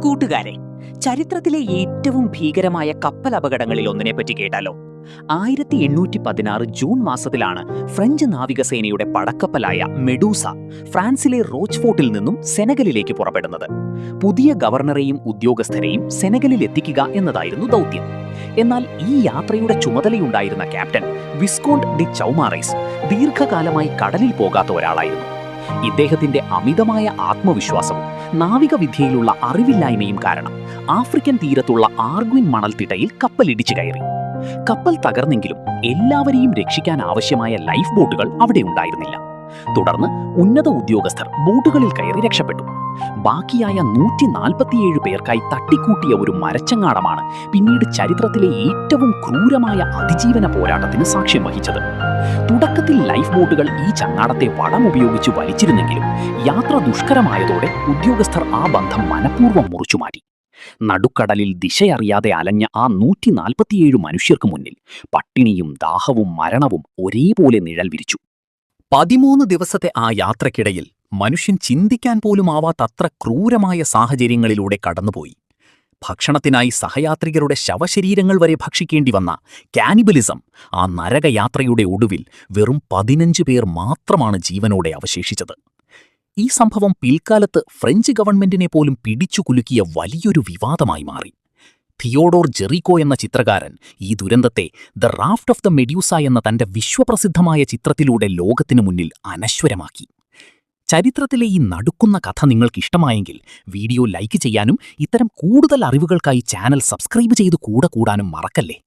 കൂട്ടുകാരെ, ചരിത്രത്തിലെ ഏറ്റവും ഭീകരമായ കപ്പൽ അപകടങ്ങളിൽ ഒന്നിനെപ്പറ്റി കേട്ടാലോ? 1816 ജൂൺ മാസത്തിലാണ് ഫ്രഞ്ച് നാവികസേനയുടെ പടക്കപ്പലായ മെഡൂസ ഫ്രാൻസിലെ റോച്ച്ഫോർട്ടിൽ നിന്നും സെനഗലിലേക്ക് പുറപ്പെടുന്നത്. പുതിയ ഗവർണറെയും ഉദ്യോഗസ്ഥരെയും സെനഗലിൽ എത്തിക്കുക എന്നതായിരുന്നു ദൗത്യം. എന്നാൽ ഈ യാത്രയുടെ ചുമതലയുണ്ടായിരുന്ന ക്യാപ്റ്റൻ വിസ്കോണ്ട് ഡി ചൗമാറൈസ് ദീർഘകാലമായി കടലിൽ പോകാത്ത ഒരാളായിരുന്നു. ഇദ്ദേഹത്തിന്റെ അമിതമായ ആത്മവിശ്വാസവും നാവിക വിദ്യയിലുള്ള അറിവില്ലായ്മയും കാരണം ആഫ്രിക്കൻ തീരത്തുള്ള ആർഗ്വിൻ മണൽത്തിട്ടയിൽ കപ്പലിടിച്ചു കയറി. കപ്പൽ തകർന്നെങ്കിലും എല്ലാവരെയും രക്ഷിക്കാൻ ആവശ്യമായ ലൈഫ് ബോട്ടുകൾ അവിടെ ഉണ്ടായിരുന്നില്ല. തുടർന്ന് ഉന്നത ഉദ്യോഗസ്ഥർ ബോട്ടുകളിൽ കയറി രക്ഷപ്പെട്ടു. ബാക്കിയായ 147 പേർക്കായി തട്ടിക്കൂട്ടിയ ഒരു മരച്ചങ്ങാടമാണ് പിന്നീട് ചരിത്രത്തിലെ ഏറ്റവും ക്രൂരമായ അതിജീവന പോരാട്ടത്തിന് സാക്ഷ്യം വഹിച്ചത്. തുടക്കത്തിൽ ലൈഫ് ബോട്ടുകൾ ഈ ചങ്ങാടത്തെ വടമുപയോഗിച്ച് വലിച്ചിരുന്നെങ്കിലും യാത്ര ദുഷ്കരമായതോടെ ഉദ്യോഗസ്ഥർ ആ ബന്ധം മനഃപൂർവ്വം മുറിച്ചുമാറ്റി. നടുക്കടലിൽ ദിശയറിയാതെ അലഞ്ഞ ആ 147 മനുഷ്യർക്ക് മുന്നിൽ പട്ടിണിയും ദാഹവും മരണവും ഒരേപോലെ നിഴൽ വിരിച്ചു. 13 ദിവസത്തെ ആ യാത്രക്കിടയിൽ മനുഷ്യൻ ചിന്തിക്കാൻ പോലുമാവാത്തത്ര ക്രൂരമായ സാഹചര്യങ്ങളിലൂടെ കടന്നുപോയി. ഭക്ഷണത്തിനായി സഹയാത്രികരുടെ ശവശരീരങ്ങൾ വരെ ഭക്ഷിക്കേണ്ടി വന്ന കാനിബലിസം ആ നരകയാത്രയുടെ ഒടുവിൽ വെറും 15 പേർ മാത്രമാണ് ജീവനോടെ അവശേഷിച്ചത്. ഈ സംഭവം പിൽക്കാലത്ത് ഫ്രഞ്ച് ഗവൺമെന്റിനെ പോലും പിടിച്ചു കുലുക്കിയ വലിയൊരു വിവാദമായി മാറി. തിയോഡോർ ജെറിക്കോ എന്ന ചിത്രകാരൻ ഈ ദുരന്തത്തെ the raft of the medusa എന്ന തന്റെ വിശ്വപ്രസിദ്ധമായ ചിത്രത്തിലൂടെ ലോകത്തിനു മുന്നിൽ അനശ്വരമാക്കി. ചരിത്രത്തിലെ ഈ നടുക്കുന്ന കഥ നിങ്ങൾക്കിഷ്ടമായെങ്കിൽ വീഡിയോ ലൈക്ക് ചെയ്യാനും ഇത്തരം കൂടുതൽ അറിവുകൾക്കായി ചാനൽ സബ്സ്ക്രൈബ് ചെയ്ത് കൂടെ കൂടാനും മറക്കല്ലേ.